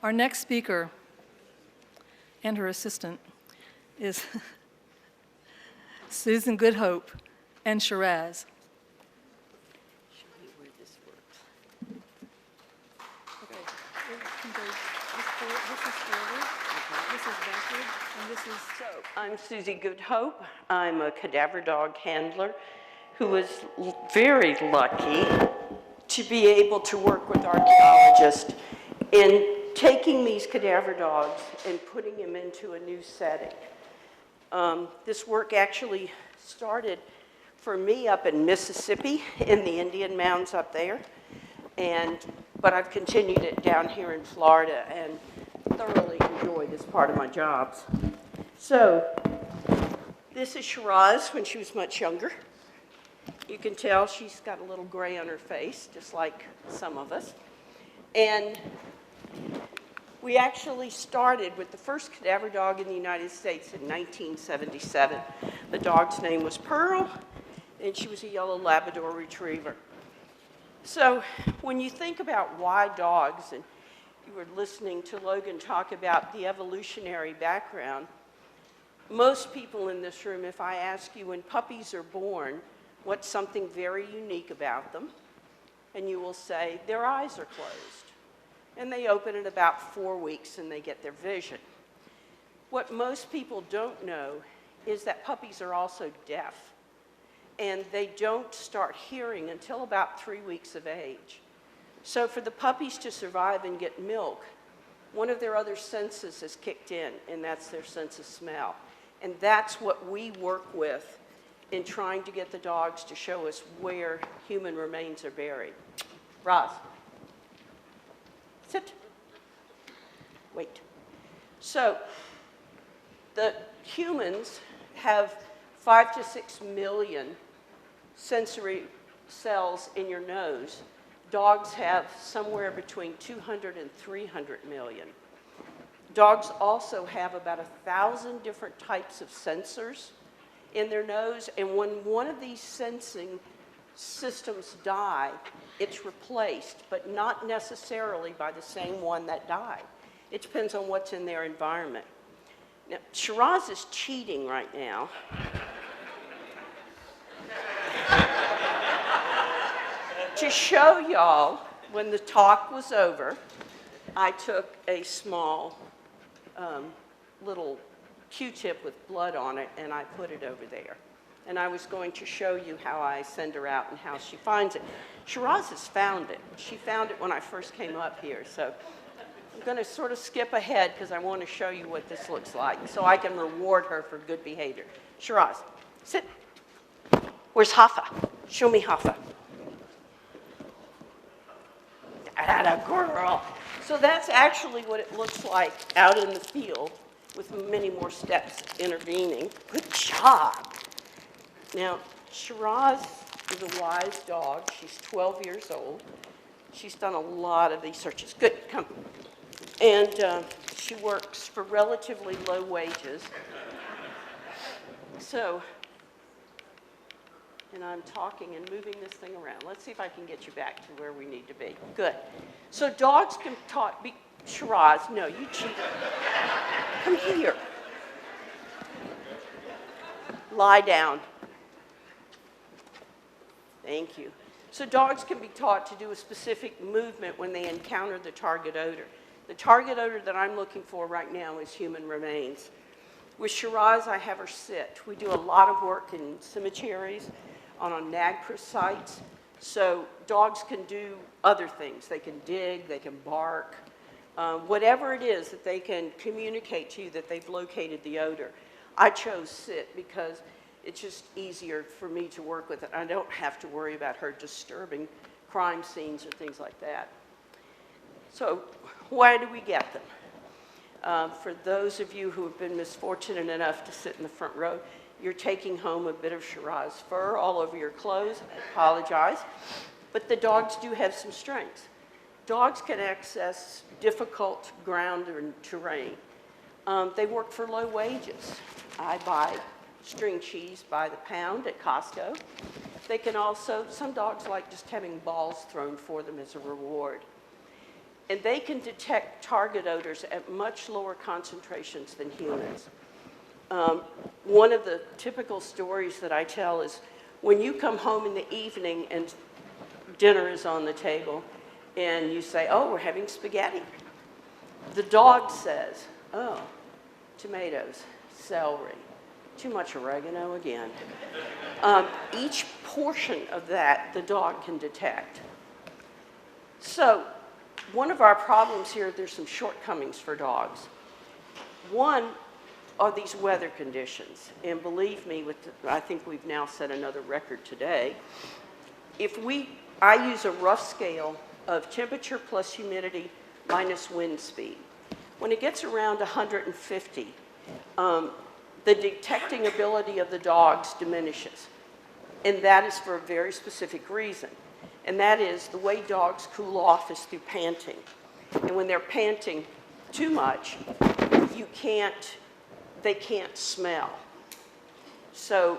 Our next speaker and her assistant is Susan Goodhope and Shiraz. Show me where this works. Okay, this is forward, this is backward, and this is... So, I'm Susie Goodhope. I'm a cadaver dog handler who was very lucky to be able to work with archaeologists in taking these cadaver dogs and putting them into a new setting. This work actually started for me up in Mississippi in the Indian mounds up there, but I've continued it down here in Florida and thoroughly enjoy this part of my jobs. So, this is Shiraz when she was much younger. You can tell she's got a little gray on her face, just like some of us. And we actually started with the first cadaver dog in the United States in 1977. The dog's name was Pearl, and she was a yellow Labrador retriever. So when you think about why dogs, and you were listening to Logan talk about the evolutionary background, most people in this room, if I ask you when puppies are born, what's something very unique about them? And you will say, their eyes are closed. And they open at about 4 weeks and they get their vision. What most people don't know is that puppies are also deaf. And they don't start hearing until about 3 weeks of age. So for the puppies to survive and get milk, one of their other senses is kicked in, and that's their sense of smell. And that's what we work with in trying to get the dogs to show us where human remains are buried. Roz. Sit. Wait. So, the humans have 5 to 6 million sensory cells in your nose. Dogs have somewhere between 200 and 300 million. Dogs also have about 1,000 different types of sensors in their nose, and when one of these sensing systems die, it's replaced, but not necessarily by the same one that died. It depends on what's in their environment. Now, Shiraz is cheating right now. To show y'all, when the talk was over, I took a small little Q-tip with blood on it, and I put it over there. And I was going to show you how I send her out and how she finds it. Shiraz has found it. She found it when I first came up here. So I'm going to sort of skip ahead because I want to show you what this looks like so I can reward her for good behavior. Shiraz, sit. Where's Hoffa? Show me Hoffa. Atta girl. So that's actually what it looks like out in the field with many more steps intervening. Good job. Now, Shiraz is a wise dog. She's 12 years old. She's done a lot of these searches. Good, come. And she works for relatively low wages. So, and I'm talking and moving this thing around. Let's see if I can get you back to where we need to be. Good. So dogs can talk. Shiraz, no, you cheated. Come here. Lie down. Thank you. So dogs can be taught to do a specific movement when they encounter the target odor. The target odor that I'm looking for right now is human remains. With Shiraz, I have her sit. We do a lot of work in cemeteries, on NAGPRA sites. So dogs can do other things. They can dig, they can bark, whatever it is that they can communicate to you that they've located the odor. I chose sit because it's just easier for me to work with it. I don't have to worry about her disturbing crime scenes or things like that. So why do we get them? For those of you who have been misfortunate enough to sit in the front row, you're taking home a bit of Shiraz fur all over your clothes. I apologize. But the dogs do have some strengths. Dogs can access difficult ground and terrain. They work for low wages. I buy string cheese by the pound at Costco. They can also, some dogs like just having balls thrown for them as a reward. And they can detect target odors at much lower concentrations than humans. One of the typical stories that I tell is when you come home in the evening and dinner is on the table and you say, oh, we're having spaghetti. The dog says, oh, tomatoes, celery, too much oregano again. Each portion of that the dog can detect. So one of our problems here, there's some shortcomings for dogs. One are these weather conditions. And believe me, I think we've now set another record today. I use a rough scale of temperature plus humidity minus wind speed. When it gets around 150, the detecting ability of the dogs diminishes. And that is for a very specific reason. And that is the way dogs cool off is through panting. And when they're panting too much, they can't smell. So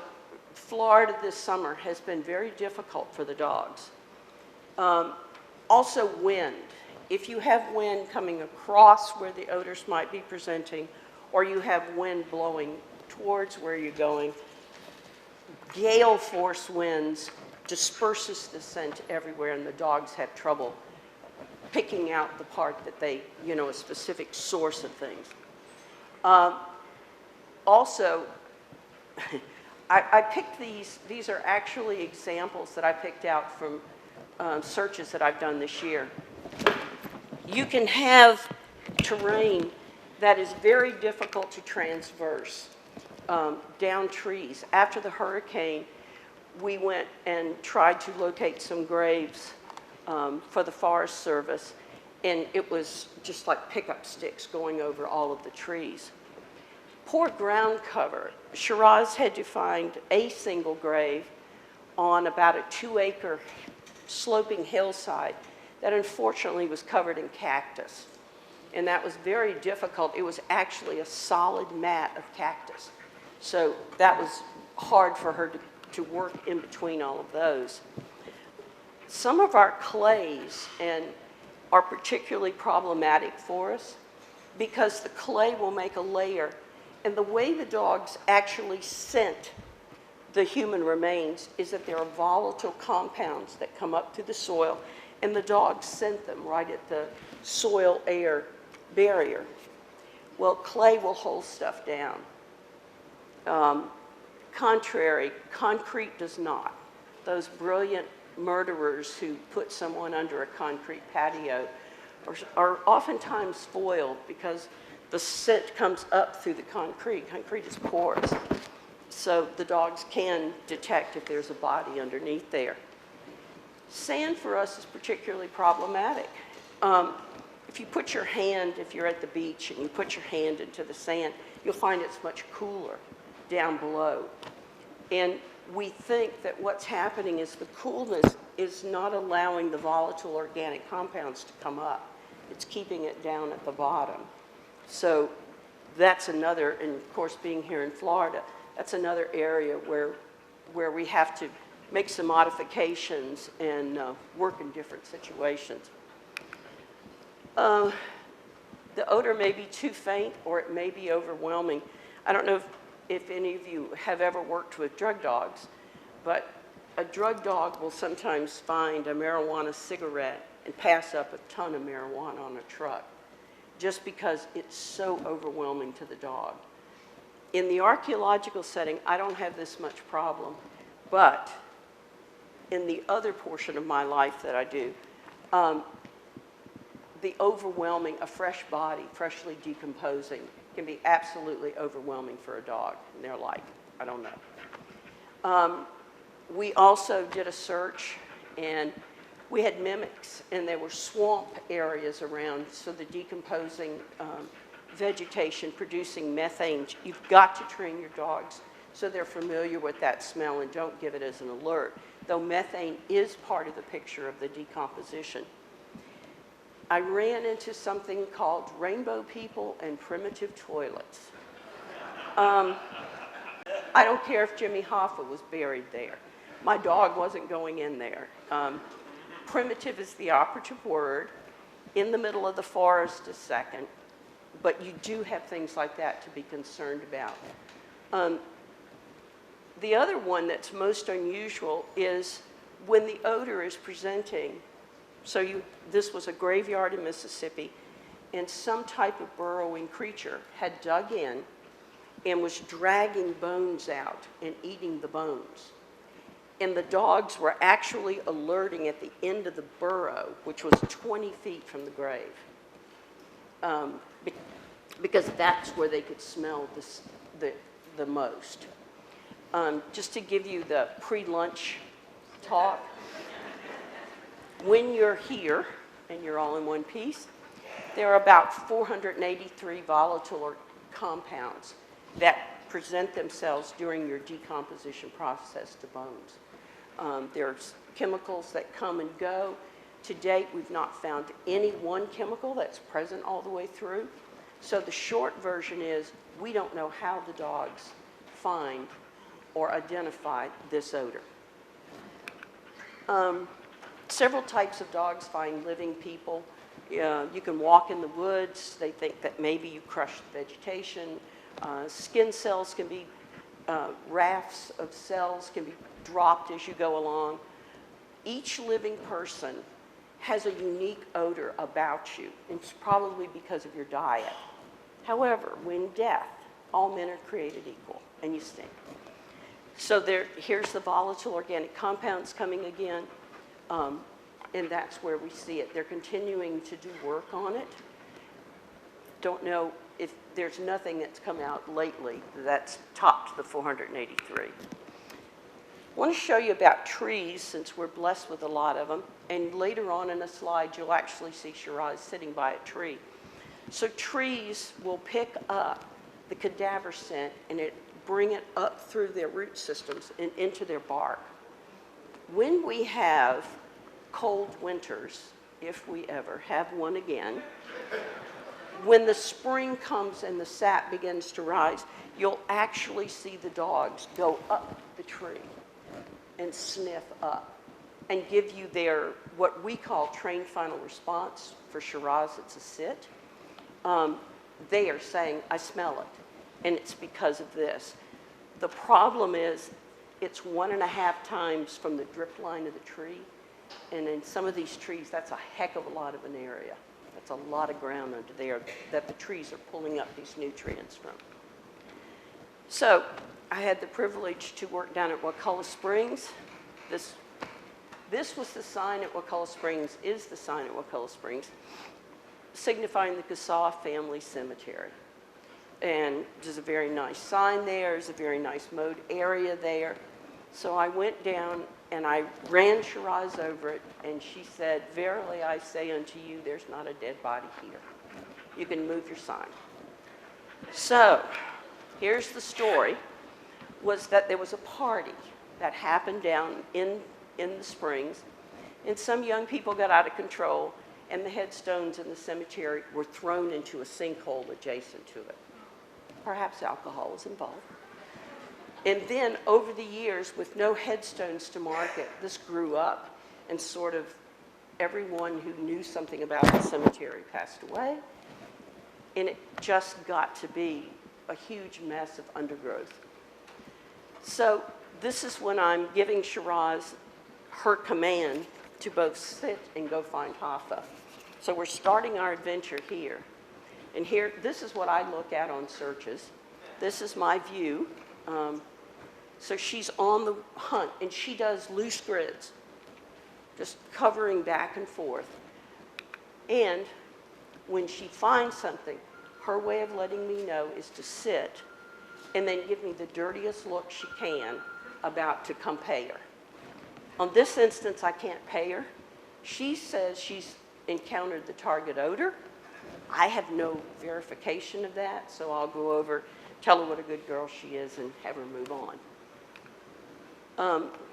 Florida this summer has been very difficult for the dogs. Also wind. If you have wind coming across where the odors might be presenting, or you have wind blowing towards where you're going, gale force winds disperses the scent everywhere, and the dogs have trouble picking out the part that they, a specific source of things. Also, I picked these are actually examples that I picked out from searches that I've done this year. You can have terrain that is very difficult to transverse down trees. After the hurricane, we went and tried to locate some graves for the Forest Service, and it was just like pickup sticks going over all of the trees. Poor ground cover. Shiraz had to find a single grave on about a 2-acre sloping hillside that unfortunately was covered in cactus. And that was very difficult. It was actually a solid mat of cactus. So that was hard for her to work in between all of those. Some of our clays are particularly problematic for us because the clay will make a layer, and the way the dogs actually scent the human remains is that there are volatile compounds that come up through the soil, and the dogs scent them right at the soil-air barrier. Well, clay will hold stuff down. Concrete does not. Those brilliant murderers who put someone under a concrete patio are oftentimes foiled because the scent comes up through the concrete. Concrete is porous, so the dogs can detect if there's a body underneath there. Sand for us is particularly problematic. If you put your hand, if you're at the beach and you put your hand into the sand, you'll find it's much cooler down below. And we think that what's happening is the coolness is not allowing the volatile organic compounds to come up. It's keeping it down at the bottom. So that's another, and of course being here in Florida, that's another area where we have to make some modifications and work in different situations. The odor may be too faint or it may be overwhelming. I don't know if any of you have ever worked with drug dogs, but a drug dog will sometimes find a marijuana cigarette and pass up a ton of marijuana on a truck just because it's so overwhelming to the dog. In the archaeological setting, I don't have this much problem, but in the other portion of my life that I do, the overwhelming, a fresh body, freshly decomposing, can be absolutely overwhelming for a dog. And they're like, I don't know. We also did a search, and we had mimics, and there were swamp areas around, so the decomposing vegetation producing methane. You've got to train your dogs so they're familiar with that smell and don't give it as an alert, though methane is part of the picture of the decomposition. I ran into something called rainbow people and primitive toilets. I don't care if Jimmy Hoffa was buried there. My dog wasn't going in there. Primitive is the operative word. in the middle of the forest is second, but you do have things like that to be concerned about. The other one that's most unusual is when the odor is presenting. So this was a graveyard in Mississippi, and some type of burrowing creature had dug in and was dragging bones out and eating the bones. And the dogs were actually alerting at the end of the burrow, which was 20 feet from the grave, because that's where they could smell the most. Just to give you the pre-lunch talk, when you're here, and you're all in one piece, there are about 483 volatile compounds that present themselves during your decomposition process to bones. There's chemicals that come and go. To date, we've not found any one chemical that's present all the way through. So the short version is we don't know how the dogs find or identify this odor. Several types of dogs find living people. You can walk in the woods. They think that maybe you crushed the vegetation. Skin cells can be, rafts of cells can be dropped as you go along. Each living person has a unique odor about you. It's probably because of your diet. However, when death, all men are created equal, and you stink. So here's the volatile organic compounds coming again, and that's where we see it. They're continuing to do work on it. Don't know if there's nothing that's come out lately that's topped the 483. I want to show you about trees, since we're blessed with a lot of them. And later on in a slide, you'll actually see Shiraz sitting by a tree. So trees will pick up the cadaver scent and bring it up through their root systems and into their bark. When we have cold winters, if we ever have one again, when the spring comes and the sap begins to rise, you'll actually see the dogs go up the tree and sniff up and give you their, what we call trained final response. For Shiraz, it's a sit. They are saying, I smell it, and it's because of this. The problem is it's 1.5 times from the drip line of the tree, and in some of these trees, that's a heck of a lot of an area. That's a lot of ground under there that the trees are pulling up these nutrients from. So I had the privilege to work down at Aucilla Springs. This was the sign at Aucilla Springs, is the sign at Aucilla Springs, signifying the Kissoff family cemetery. And there's a very nice sign there. There's a very nice mowed area there. So I went down and I ran Shiraz over it, and she said, verily I say unto you, there's not a dead body here. You can move your sign. So here's the story, was that there was a party that happened down in the Springs, and some young people got out of control, and the headstones in the cemetery were thrown into a sinkhole adjacent to it. Perhaps alcohol was involved. And then over the years, with no headstones to mark it, this grew up, and sort of everyone who knew something about the cemetery passed away, and it just got to be a huge mess of undergrowth. So this is when I'm giving Shiraz her command to both sit and go find Hoffa. So we're starting our adventure here. And here, this is what I look at on searches. This is my view. So she's on the hunt, and she does loose grids, just covering back and forth. And when she finds something, her way of letting me know is to sit and then give me the dirtiest look she can about to come pay her. On this instance, I can't pay her. She says she's encountered the target odor. I have no verification of that, so I'll go over, tell her what a good girl she is, and have her move on.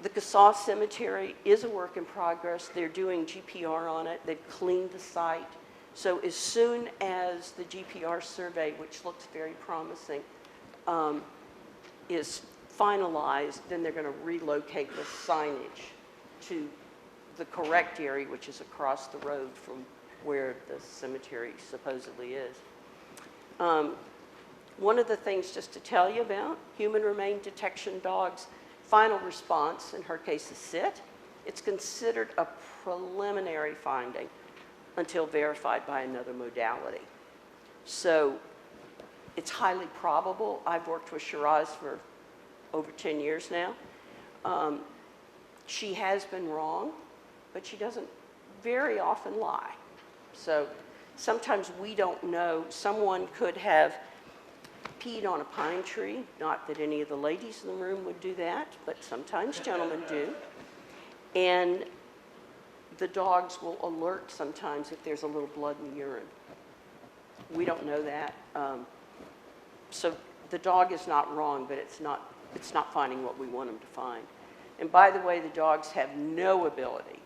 The Kissoff Cemetery is a work in progress. They're doing GPR on it. They've cleaned the site. So as soon as the GPR survey, which looks very promising, is finalized, then they're going to relocate the signage to the correct area, which is across the road from where the cemetery supposedly is. One of the things just to tell you about, human remain detection dogs' final response, in her case, is sit. It's considered a preliminary finding until verified by another modality. So it's highly probable. I've worked with Shiraz for over 10 years now. She has been wrong, but she doesn't very often lie. So sometimes we don't know. Someone could have peed on a pine tree. Not that any of the ladies in the room would do that, but sometimes gentlemen do. And the dogs will alert sometimes if there's a little blood in the urine. We don't know that. So the dog is not wrong, but it's not finding what we want them to find. And by the way, the dogs have no ability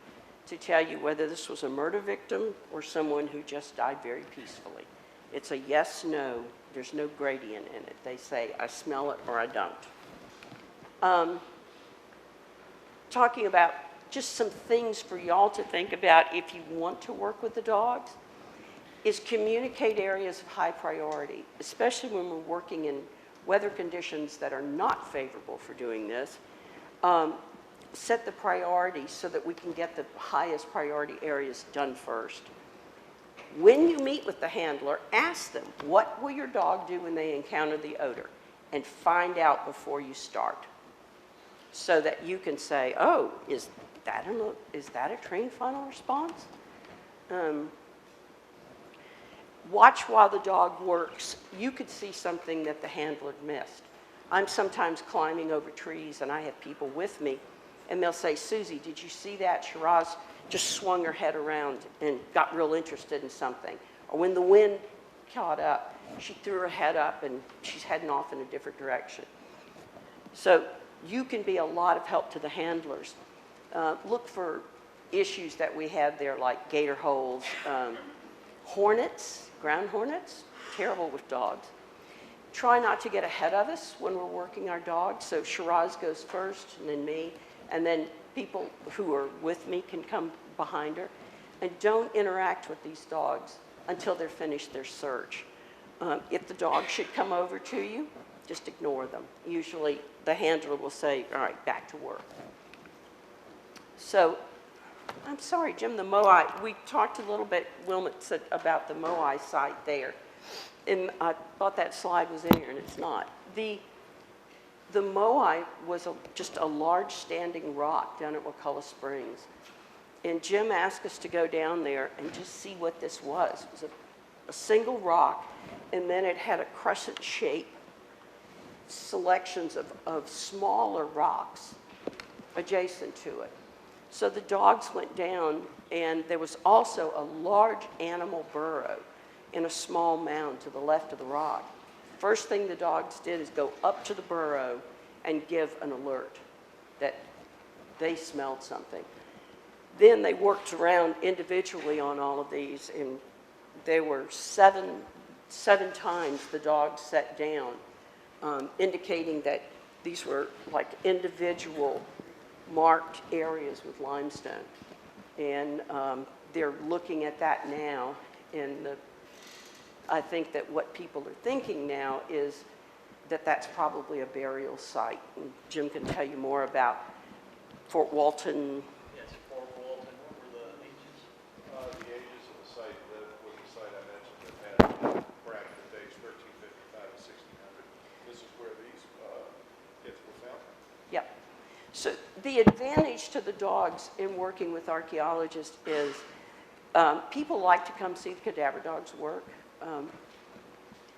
to tell you whether this was a murder victim or someone who just died very peacefully. It's a yes, no. There's no gradient in it. They say, I smell it or I don't. Talking about just some things for y'all to think about if you want to work with the dogs is communicate areas of high priority, especially when we're working in weather conditions that are not favorable for doing this. Set the priorities so that we can get the highest priority areas done first. When you meet with the handler, ask them, what will your dog do when they encounter the odor? And find out before you start. So that you can say, oh, is that a trained final response? Watch while the dog works. You could see something that the handler missed. I'm sometimes climbing over trees and I have people with me and they'll say, Susie, did you see that? Shiraz just swung her head around and got real interested in something. Or when the wind caught up, she threw her head up and she's heading off in a different direction. So you can be a lot of help to the handlers. Look for issues that we have there like gator holes, hornets, ground hornets, terrible with dogs. Try not to get ahead of us when we're working our dogs. So Shiraz goes first and then me, and then people who are with me can come behind her. And don't interact with these dogs until they're finished their search. If the dog should come over to you, just ignore them. Usually the handler will say, all right, back to work. So, I'm sorry, Jim, the Moai, we talked a little bit, Wilmot said about the Moai site there. And I thought that slide was in here, and it's not. The Moai was just a large standing rock down at Aucilla Springs. And Jim asked us to go down there and just see what this was. It was a single rock, and then it had a crescent shape, selections of smaller rocks adjacent to it. So the dogs went down, and there was also a large animal burrow in a small mound to the left of the rock. First thing the dogs did is go up to the burrow and give an alert that they smelled something. Then they worked around individually on all of these, and there were seven times the dogs sat down, indicating that these were like individual marked areas with limestone. And they're looking at that now, and I think that what people are thinking now is that that's probably a burial site. And Jim can tell you more about Fort Walton. Yes, Fort Walton. What were the ages? The ages of the site, was the site I mentioned that had bracket dates 1355 to 1600. This is where these hits were found. Yep. So the advantage to the dogs in working with archaeologists is people like to come see the cadaver dogs work.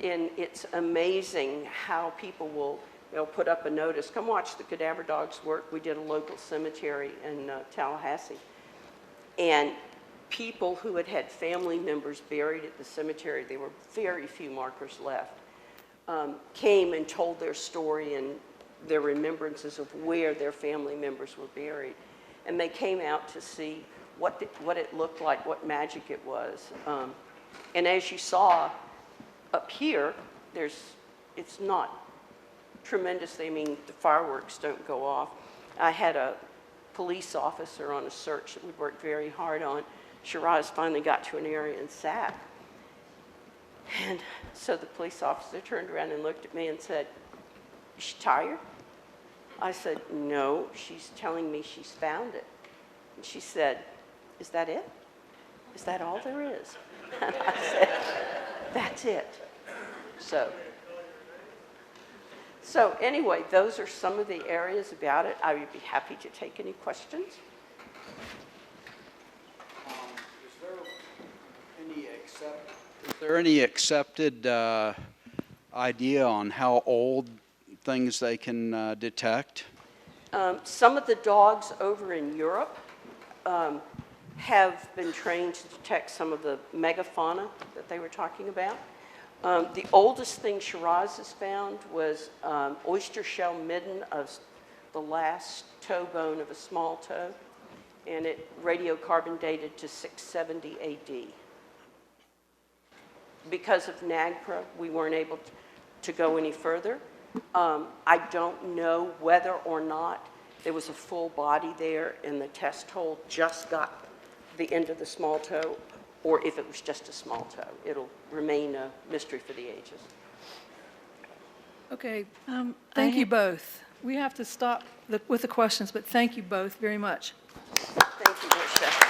And it's amazing how people they'll put up a notice, come watch the cadaver dogs work. We did a local cemetery in Tallahassee. And people who had had family members buried at the cemetery, there were very few markers left, came and told their story and their remembrances of where their family members were buried. And they came out to see what it looked like, what magic it was. And as you saw up here, it's not tremendous. I mean, the fireworks don't go off. I had a police officer on a search that we worked very hard on Shiraz finally got to an area and sat. And so the police officer turned around and looked at me and said, "Is she tired?" I said, "No, she's telling me she's found it." And she said, "Is that it? Is that all there is?" And I said, "That's it." So anyway, those are some of the areas about it. I would be happy to take any questions. Is there any accepted idea on how old things they can detect? Some of the dogs over in Europe have been trained to detect some of the megafauna that they were talking about. The oldest thing Shiraz has found was oyster shell midden of the last toe bone of a small toe, and it radiocarbon dated to 670 AD. Because of NAGPRA, we weren't able to go any further. I don't know whether or not there was a full body there and the test hole just got the end of the small toe, or if it was just a small toe. It'll remain a mystery for the ages. Okay, thank you both. We have to stop with the questions, but thank you both very much. Thank you, Tricia.